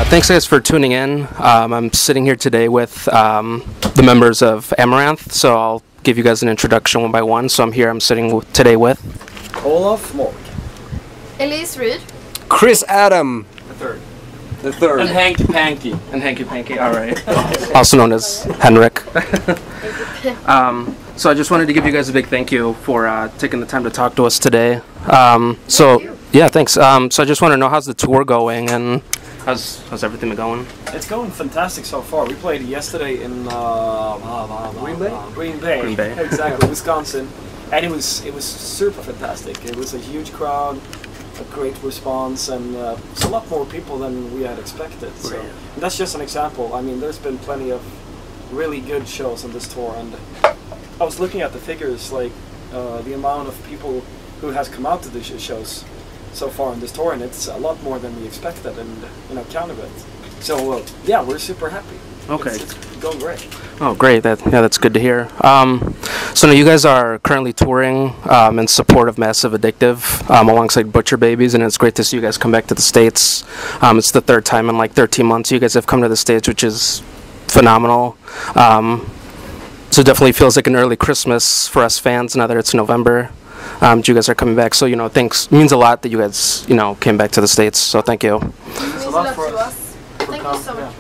Thanks guys for tuning in. I'm sitting here today with the members of Amaranth, so I'll give you guys an introduction one by one. So I'm sitting today with Olaf Morg, Elise Reed, Chris Adam, the third, and Hanky Panky. all right, also known as Henrik. So I just wanted to give you guys a big thank you for taking the time to talk to us today. Yeah, thanks. So I just want to know, how's the tour going and how's everything been going? It's going fantastic so far. We played yesterday in Green Bay, exactly, Wisconsin, and it was super fantastic. It was a huge crowd, a great response, and it's a lot more people than we had expected. So and that's just an example. I mean, there's been plenty of really good shows on this tour, and I was looking at the figures, like the amount of people who has come out to the shows so far on this tour, and it's a lot more than we expected and counted with. So yeah, we're super happy. Okay, it's going great. Oh, great! That's good to hear. So now you guys are currently touring in support of Massive Addictive alongside Butcher Babies, and it's great to see you guys come back to the States. It's the third time in like 13 months you guys have come to the States, which is phenomenal. So it definitely feels like an early Christmas for us fans now that it's November. You guys are coming back, so thanks. Means a lot that you guys came back to the States. So thank you. It means a lot to us. Thank you so much.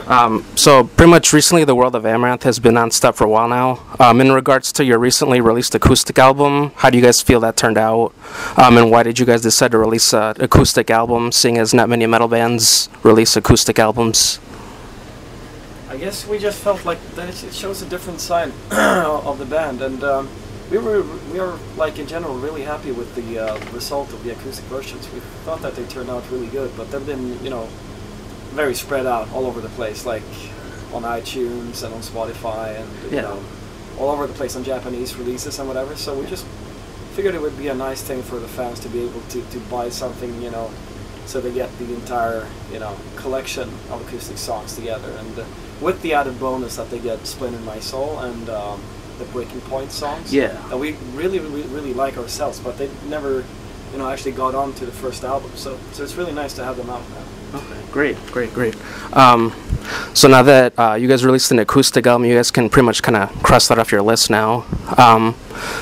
Yeah. So pretty much recently, the world of Amaranth has been on stop for a while now. In regards to your recently released acoustic album, how do you guys feel that turned out? And why did you guys decide to release an acoustic album, seeing as not many metal bands release acoustic albums? I guess we just felt like that it shows a different side of the band, and we were like in general really happy with the result of the acoustic versions. We thought that they turned out really good, but they've been very spread out all over the place, like on iTunes and on Spotify, and all over the place on Japanese releases and whatever. So we just figured it would be a nice thing for the fans to be able to buy something, so they get the entire collection of acoustic songs together, and with the added bonus that they get Splinter My Soul and the Breaking Point songs that we really like ourselves, but they never actually got on to the first album, so it's really nice to have them out now. Okay, great. So now that you guys released an acoustic album, you guys can pretty much kind of cross that off your list now.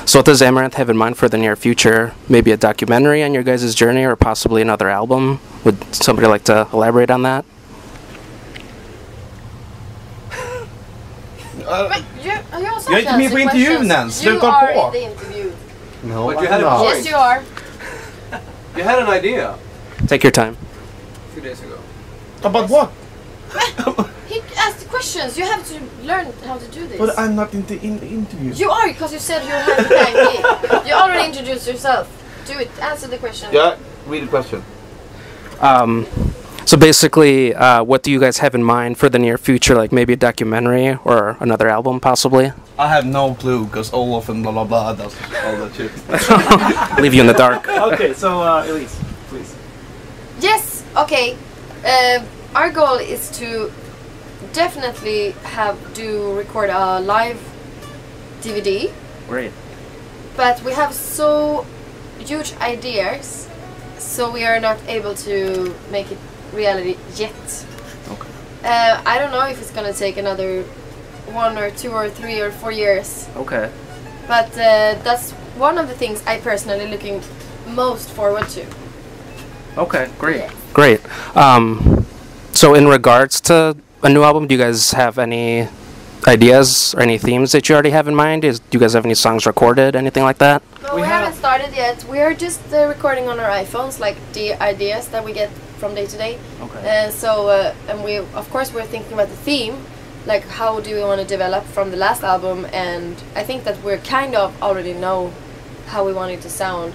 So what does Amaranth have in mind for the near future? Maybe a documentary on your guys' journey, or possibly another album? Would somebody like to elaborate on that? Jag är inte med på intervjun än. Sluta på. You are the interview. No, but you had a point. Yes, you are. You had an idea. Take your time. A few days ago. About what? He asked questions. You have to learn how to do this. But I'm not in the interview. You are, because you said you had an idea. You already introduced yourself. Do it. Answer the question. Yeah, read the question. So basically, what do you guys have in mind for the near future? Like maybe a documentary or another album, possibly? I have no clue, because Olaf and blah blah blah does all that shit. Leave you in the dark. Okay, so Elise, please. Yes. Okay. Our goal is to definitely record a live DVD. Great. But we have so huge ideas, so we are not able to make it reality yet. Okay. I don't know if it's gonna take another 1 or 2 or 3 or 4 years. Okay. But that's one of the things I personally looking most forward to. Okay, great. Yes. Great. So in regards to a new album, do you guys have any ideas or any themes that you already have in mind? Do you guys have any songs recorded, anything like that? No, we haven't started yet. We are just recording on our iPhones, like the ideas that we get from day to day. Okay. And we're thinking about the theme, like how do we want to develop from the last album, and I think that we're kind of already know how we want it to sound.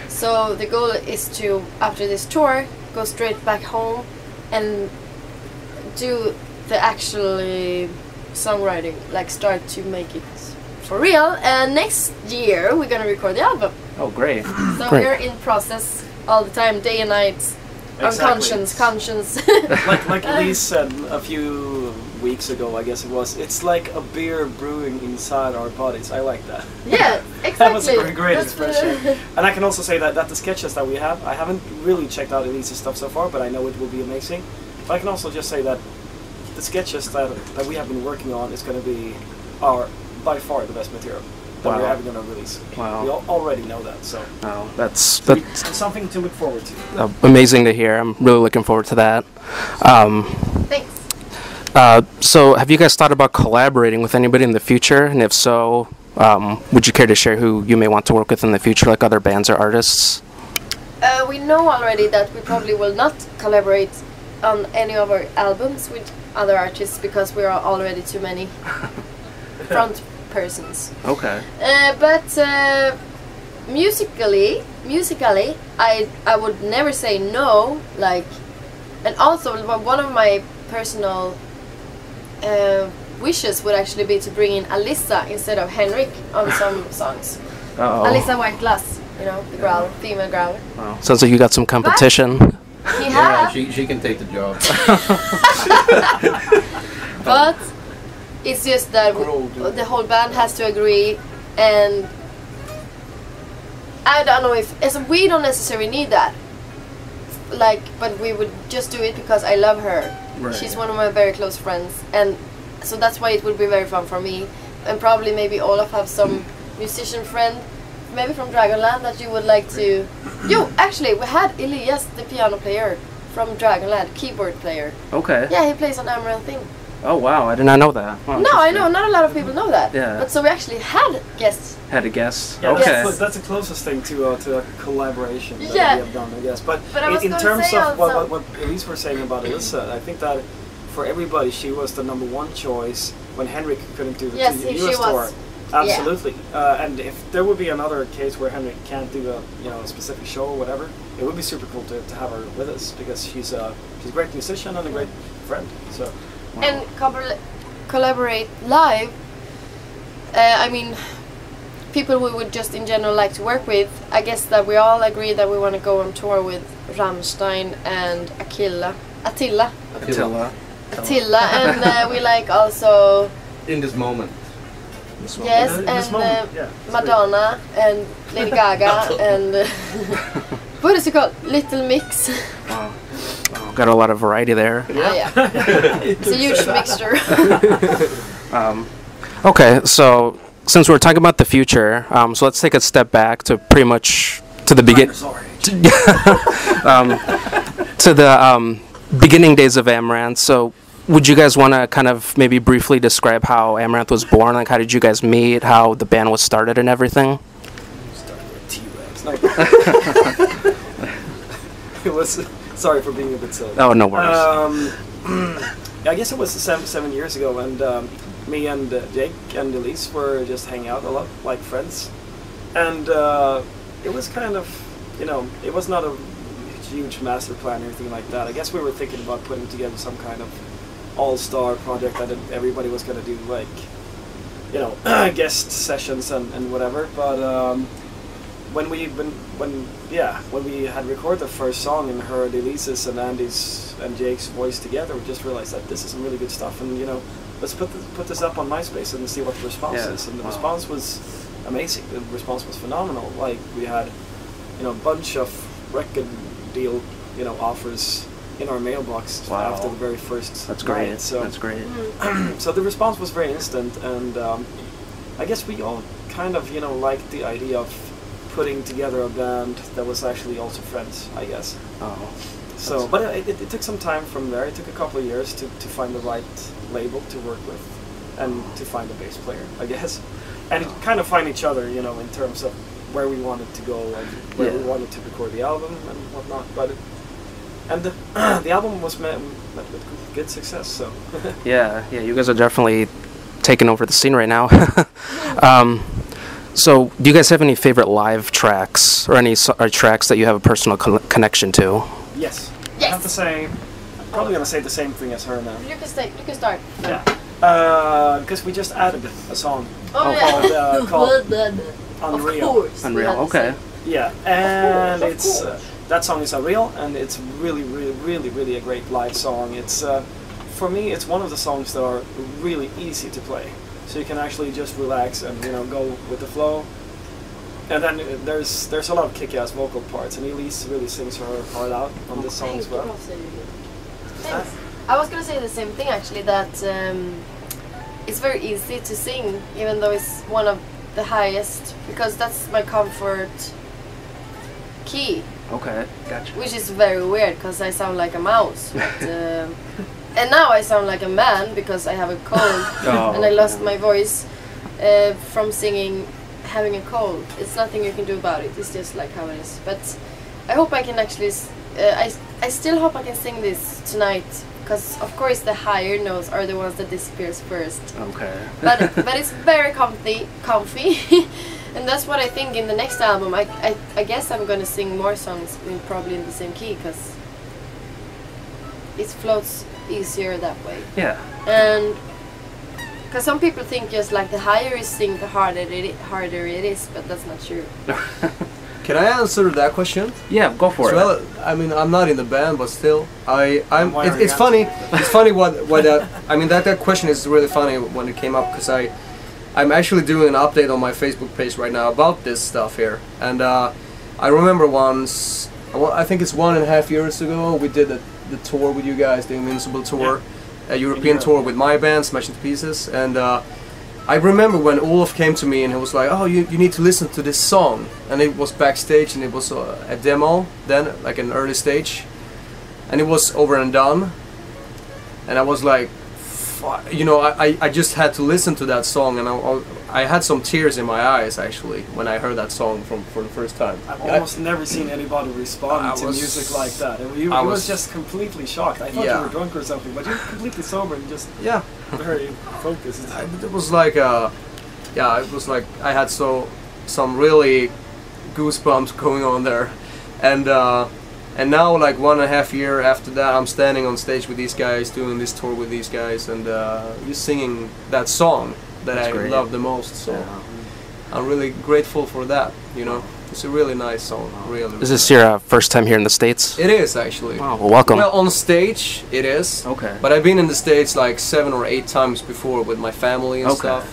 So the goal is to, after this tour, go straight back home and do the actual songwriting, like start to make it for real. And next year we're gonna record the album. Oh, great. So Great. we're in process all the time, day and night. Exactly. On conscience. like Elise said a few weeks ago, I guess it was, it's like a beer brewing inside our bodies. I like that. Yeah, exactly. That was a great expression. And I can also say that the sketches that we have, I haven't really checked out Elise's stuff so far, but I know it will be amazing. I can also just say that the sketches that we have been working on is going to be by far the best material that we're ever going to release. Wow. We already know that, so That's it's something to look forward to. amazing to hear. I'm really looking forward to that. Thanks. So, have you guys thought about collaborating with anybody in the future? And if so, would you care to share who you may want to work with in the future, like other bands or artists? We know already that we probably will not collaborate on any of our albums with other artists because we are already too many front persons. Okay. But musically, I would never say no. Like, and also one of my personal wishes would actually be to bring in Alyssa instead of Henrik on some songs. Alyssa White Glass, you know, the growler, female growler. Wow. Sounds like you got some competition. Yeah, she can take the job. But it's just that the whole band has to agree, and I don't know if we don't necessarily need that. Like, but we would just do it because I love her. Right. She's one of my very close friends, and so that's why it would be very fun for me. And probably maybe Olaf have some musician friend, maybe from Dragonland, that you would like to. Actually, we had Elias, the piano player from Dragonland, keyboard player. Okay. Yeah, he plays on Amaranthe. Oh wow, I did not know that. Oh, No, I know, not a lot of people know that. Yeah. But so we actually had guests. Had a guess. Yeah, Okay. that's the closest thing to a collaboration that Yeah. we have done, I guess. But I was in gonna terms say of also- what Elise were saying about Alyssa, I think that for everybody she was the number one choice when Henrik couldn't do the Yes, US she tour. was. Absolutely. And if there would be another case where Henrik can't do a specific show or whatever, it would be super cool to have her with us because she's a great musician and a great friend. So And collaborate live. I mean, people we would just in general like to work with. I guess that we all agree that we want to go on tour with Rammstein and Attila, and we like also In this moment. yes, In this and moment, yeah, it's Madonna and Lady Gaga and what is it called? Little Mix. Wow. Wow. Got a lot of variety there. Yeah. It's a huge mixture. Okay, so since we're talking about the future, so let's take a step back to pretty much to the beginning days of Amaranth. So, would you guys want to kind of maybe briefly describe how Amaranth was born? Like, how did you guys meet? How the band was started and everything? Started with T-Rex. No. It was. Sorry for being a bit silly. Oh, no worries. I guess it was 7 years ago, and me and Jake and Elise were just hanging out a lot, like friends. And it was kind of, it was not a huge master plan or anything like that. I guess we were thinking about putting together some kind of all-star project that everybody was going to do, like, guest sessions and whatever. But when we had recorded the first song and heard Elise's and Andy's and Jake's voice together, we just realized that this is some really good stuff, and let's put this up on MySpace and see what the response is. And the response was amazing. The response was phenomenal. Like, we had a bunch of record deal offers in our mailbox after the very first That's great. night. So That's great. so the response was very instant, and I guess we all kind of liked the idea of putting together a band that was actually also friends, I guess. Oh. So, but it took some time from there. It took a couple of years to find the right label to work with, and to find a bass player, I guess, and kind of find each other, in terms of where we wanted to go and where we wanted to record the album and whatnot. But the album was met with good success. So Yeah, you guys are definitely taking over the scene right now. So, do you guys have any favorite live tracks or any tracks that you have a personal connection to? yes, Yes. I have to say, I'm probably gonna say the same thing as her now. You can start. Yeah, because we just added a song called Unreal. Of course. Unreal. Okay. Yeah, and Of it's course. that song is Unreal, and it's really a great live song. It's for me, it's one of the songs that are really easy to play, so you can actually just relax and go with the flow. And then there's a lot of kick-ass vocal parts, and Elise really sings her heart out on this song as well. Thanks. I was gonna say the same thing actually. That it's very easy to sing, even though it's one of the highest, because that's my comfort key. Okay, gotcha. Which is very weird because I sound like a mouse. But, and now I sound like a man because I have a cold and I lost my voice from singing, having a cold. It's nothing you can do about it. It's just like how it is. But I hope I can actually. I still hope I can sing this tonight because of course the higher notes are the ones that disappears first. Okay. but it's very comfy. And that's what I think in the next album. I guess I'm gonna sing more songs probably in the same key because it floats easier that way. Yeah. And because some people think just like the higher you sing, the harder it is, but that's not true. Can I answer that question? Yeah, go for it. Well, I mean, I'm not in the band, but still, why are you it's funny. It's funny what I mean that question is really funny when it came up because I'm actually doing an update on my Facebook page right now about this stuff here, and I remember once, well, I think it's 1.5 years ago, we did the tour with you guys, the Invincible tour, a European tour with my band, Smash Into Pieces, and I remember when Olof came to me and he was like, "Oh, you need to listen to this song," and it was backstage and it was a demo then, like an early stage, and it was over and done, and I was like, you know, I just had to listen to that song, and I had some tears in my eyes actually when I heard that song for the first time. I've almost never seen anybody respond to music like that. And I was just completely shocked. I thought you were drunk or something, but you're completely sober and just very focused. It was like, it was like I had some really goosebumps going on there, and now, like 1.5 years after that, I'm standing on stage with these guys, doing this tour with these guys, and just singing that song that I love the most. So I'm really grateful for that. You know, it's a really nice song. Really. Is this your first time here in the States? It is actually. Wow, well, welcome. Well, on stage it is. Okay. But I've been in the States like 7 or 8 times before with my family and stuff.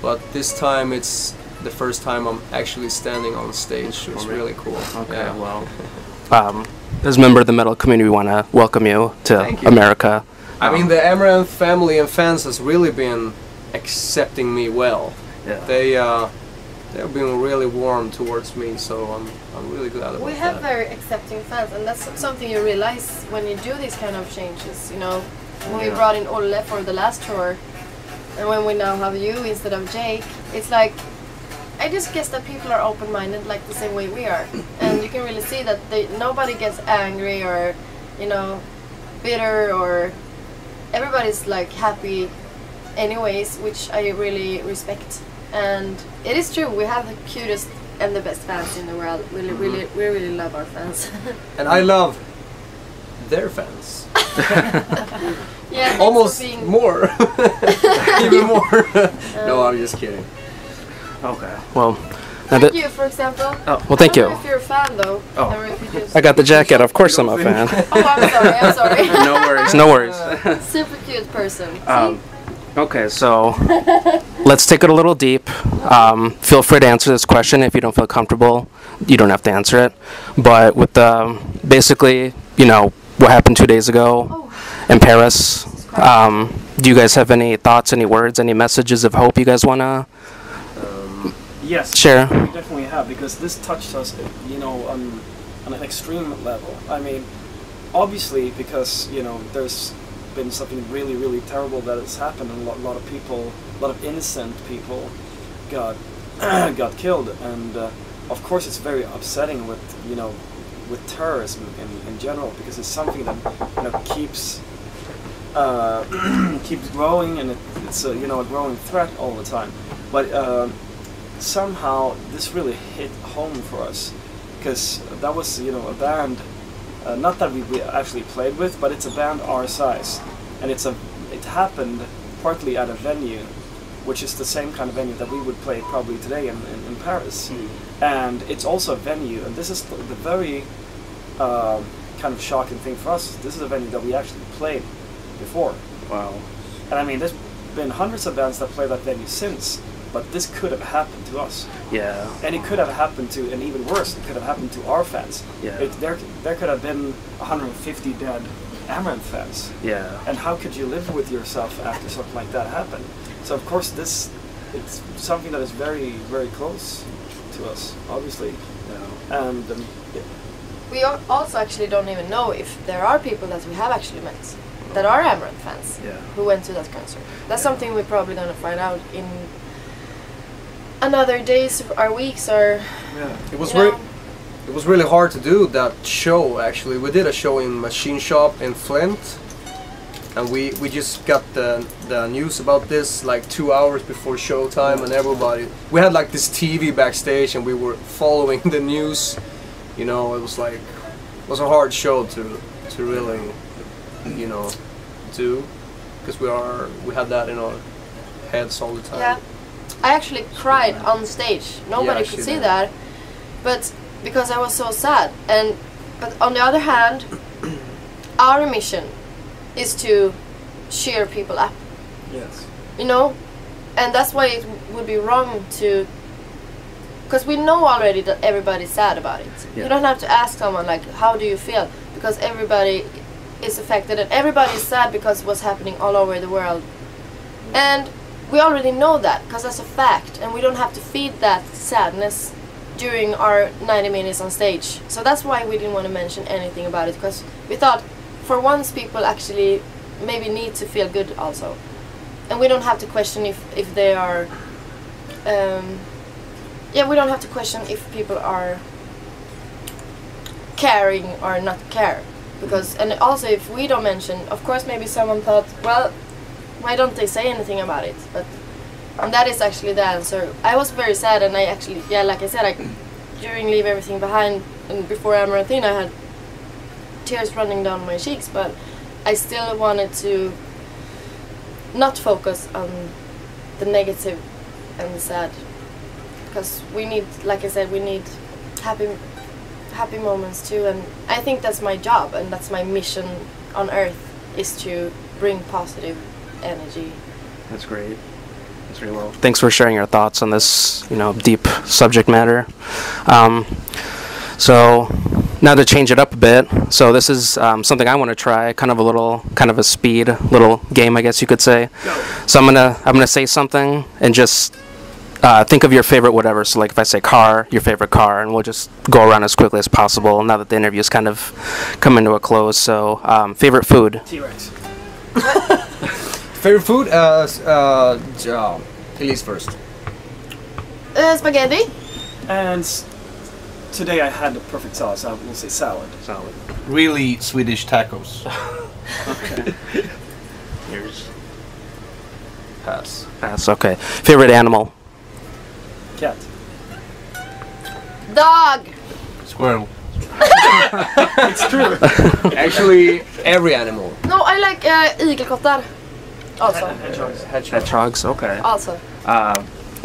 But this time it's the first time I'm actually standing on stage. It's really cool. Okay, well. As a member of the metal community, we want to welcome you to America. I mean, the Amaranthe family and fans has really been accepting me well. Yeah. They've been really warm towards me, so I'm really glad about that. We have very accepting fans, and that's something you realize when you do these kind of changes. You know, when we brought in Olle for the last tour, and when we now have you instead of Jake, it's like, I just guess that people are open-minded like the same way we are, and you can really see that nobody gets angry or, you know, bitter, or everybody's like happy anyways, which I really respect. And it is true, we have the cutest and the best fans in the world. We really love our fans. And I love their fans. Yeah, almost more. Even more. No, I'm just kidding. Okay. Well, thank you, for example. Oh, well, thank you. I don't know if you're a fan, though. Oh. Or if you just I got the jacket. Of course, I'm a fan. Oh, I'm sorry. No worries. No worries. Super cute person. Okay, so let's take it a little deep. Feel free to answer this question if you don't feel comfortable. You don't have to answer it. But with basically, you know, what happened 2 days ago in Paris. Do you guys have any thoughts, any words, any messages of hope you guys want to yes, share? we definitely have, because this touched us, you know, on an extreme level. I mean, obviously, because, you know, there's been something really, really terrible that has happened, and a lot of people, a lot of innocent people got killed, and of course it's very upsetting with, you know, with terrorism in general, because it's something that, you know, keeps growing, and it's a, you know, a growing threat all the time. But somehow this really hit home for us, because that was, you know, a band, not that we actually played with, but it's a band our size, and it happened partly at a venue, which is the same kind of venue that we would play probably today in Paris. And it's also a venue, and this is the very kind of shocking thing for us. This is a venue that we actually played before. Wow. And I mean, there's been hundreds of bands that play that venue since, but this could have happened to us. Yeah. And it could have happened to, and even worse, it could have happened to our fans. Yeah. There could have been 150 dead Amaranthe fans. Yeah. And how could you live with yourself after something like that happened? So of course it's something that is very, very close to us, obviously. Yeah. And We also actually don't even know if there are people that we have actually met that are Amaranthe fans Yeah. who went to that concert. That's something we're probably going to find out in another days or weeks or. yeah. It was You know. it was really hard to do that show. Actually, we did a show in Machine Shop in Flint, and we just got the news about this like 2 hours before showtime, and everybody. We had like this TV backstage, and we were following the news. You know, it was a hard show to really, you know, do, because we had that in our heads all the time. Yeah, I actually cried on stage. Nobody Yeah, could she see did. that, but because I was so sad. But on the other hand, our mission is to cheer people up. Yes. You know, and that's why it would be wrong to. Because we know already that everybody's sad about it. Yeah. You don't have to ask someone like, how do you feel? Because everybody is affected and everybody is sad because what's happening all over the world. And we already know that because that's a fact, and we don't have to feed that sadness during our 90 minutes on stage. So that's why we didn't want to mention anything about it, because we thought for once people actually maybe need to feel good also. And we don't have to question if they are... yeah, we don't have to question if people are caring or not care. Because, and also if we don't mention, of course maybe someone thought, well, why don't they say anything about it? But and that is actually the answer. I was very sad, and I actually, yeah, like I said, during Leave Everything Behind and before Amaranthe, I had tears running down my cheeks, but I still wanted to not focus on the negative and the sad. Because we need, like I said, we need happy moments too, and I think that's my job and that's my mission on earth, is to bring positive energy. That's great. That's really well. Thanks for sharing your thoughts on this, you know, deep subject matter. So now to change it up a bit, so this is something I want to try, kind of a speed little game, I guess you could say. So I'm gonna say something and just think of your favorite whatever. So like if I say car, your favorite car, and we'll just go around as quickly as possible now that the interview's kind of come into a close. So favorite food? T-Rex. Favorite food? Elise first. Spaghetti. And today I had the perfect sauce. I will say salad. Salad. Really Swedish tacos. Okay. Yours. Pass. Pass. Okay. Favorite animal? Cat. Dog. Squirrel. It's true. Actually, every animal. No, I like igelkottar. Also. Hedgehogs. Hedgehogs. Okay. Also.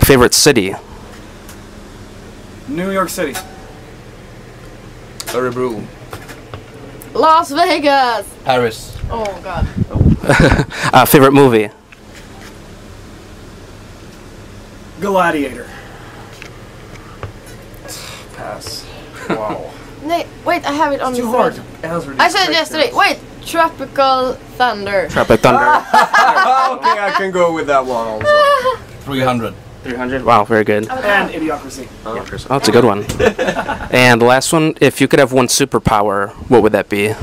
Favorite city? New York City. Örebro. Las Vegas. Paris. Oh god. Favorite movie? Gladiator. Pass. Wow. Nee, wait, I have it on It's the too hard thread. to answer I these said yesterday. questions. Wait, Tropical Thunder. Tropic Thunder. Okay, I can go with that one also. 300. 300. Wow, very good. And Idiocracy. Oh, it's a good one. And the last one, if you could have one superpower, what would that be?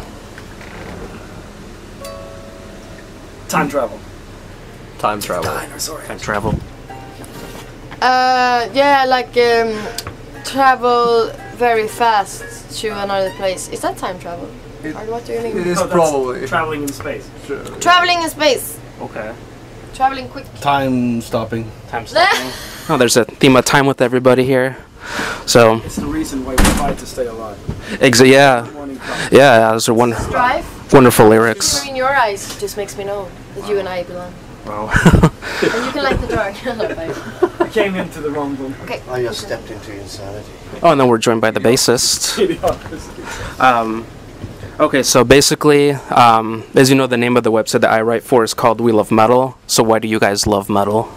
Time travel. Time travel. Dinosaur. Time travel. Yeah, like travel very fast to another place. Is that time travel? It- Or what do you It mean? is No, that's probably. traveling in space. Traveling in space. Okay. Traveling quick. Time stopping. Time stopping. Oh, there's a theme of time with everybody here. So, It's the reason why we fight to stay alive. yeah. Morning comes. Yeah, those are Drive. wonderful lyrics. In your eyes just makes me know that you and I belong. Wow. And you can like the dark. I came into the wrong room. Okay. I just stepped into insanity. Oh, and then we're joined by the bassist. Idiocracy. Okay, so basically, as you know, the name of the website that I write for is called We Love Metal. So why do you guys love metal?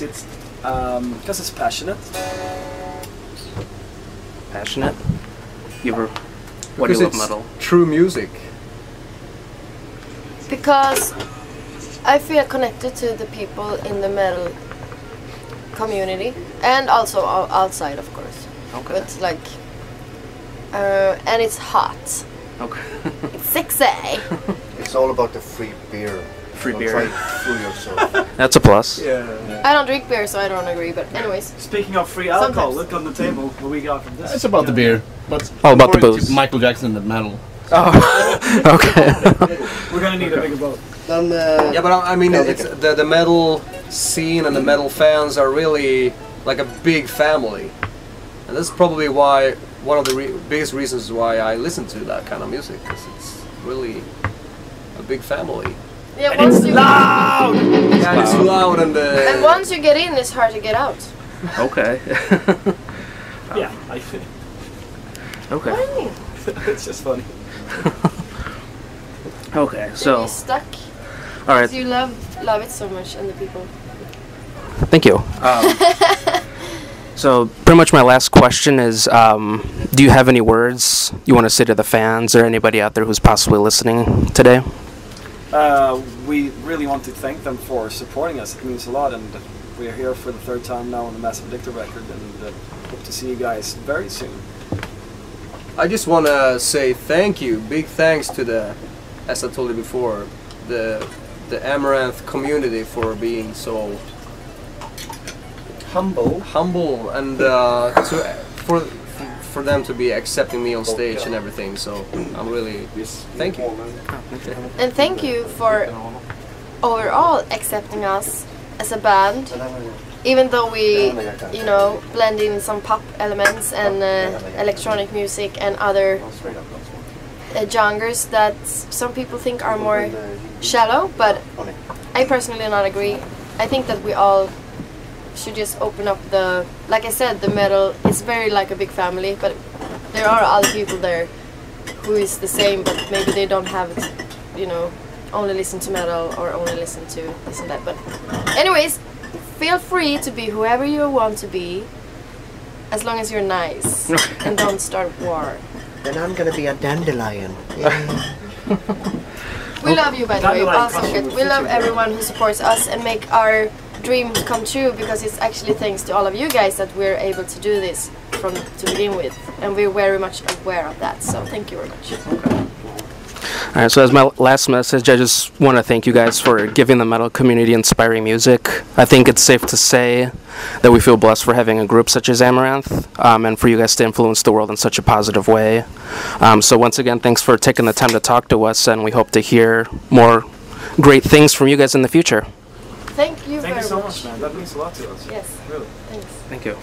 it's because it's passionate. Passionate? Why do you love metal? True music. Because I feel connected to the people in the metal community and also outside, of course. Okay. But like, and it's hot. Okay. It's sexy. It's all about the free beer. Free Don't beer. try it through yourself. That's a plus. Yeah. I don't drink beer, so I don't agree. But anyways, Speaking of free alcohol, Sometimes. look on the table what we got from this. It's about the beer, but All about the according to booze. Michael Jackson and metal. Oh, okay. We're gonna need a bigger boat. Yeah, but I mean, it's the metal scene and the metal fans are really like a big family, and that's probably why one of the biggest reasons why I listen to that kind of music, because it's really a big family. yeah. And it's loud! Yeah, it's loud and And once you get in, it's hard to get out. Okay. Yeah, I think Okay. What do you mean? it's just funny. Okay, You're so, stuck. all right, 'Cause you love it so much, and the people. thank you. So, pretty much my last question is, do you have any words you want to say to the fans or anybody out there who's possibly listening today? We really want to thank them for supporting us. It means a lot, and we are here for the third time now on the Massive Addictive record, and hope to see you guys very soon. I just want to say thank you, big thanks to the, as I told you before, the Amaranth community for being so humble, and for them to be accepting me on stage and everything. So I'm really thank you. And thank you for overall accepting us as a band, even though we, you know, blend in some pop elements and electronic music and other genres that some people think are more shallow, but I personally do not agree. I think that we all should just open up the, like I said, the metal is very like a big family, but there are other people there who is the same, but maybe they don't have, you know, only listen to metal or only listen to this and that. But anyways, feel free to be whoever you want to be, as long as you're nice and don't start war. Then I'm gonna be a dandelion. We love you, by the way. Dandelion Also, costume good. will We fit love you. everyone who supports us and make our dreams come true, because it's actually thanks to all of you guys that we're able to do this to begin with, and we're very much aware of that. So thank you very much. All right, so as my last message, I just want to thank you guys for giving the metal community inspiring music. I think it's safe to say that we feel blessed for having a group such as Amaranth, and for you guys to influence the world in such a positive way. So once again, thanks for taking the time to talk to us, and we hope to hear more great things from you guys in the future. Thank you Thank very you so much. much, man. That means a lot to us. Yes, Really. thanks. Thank you.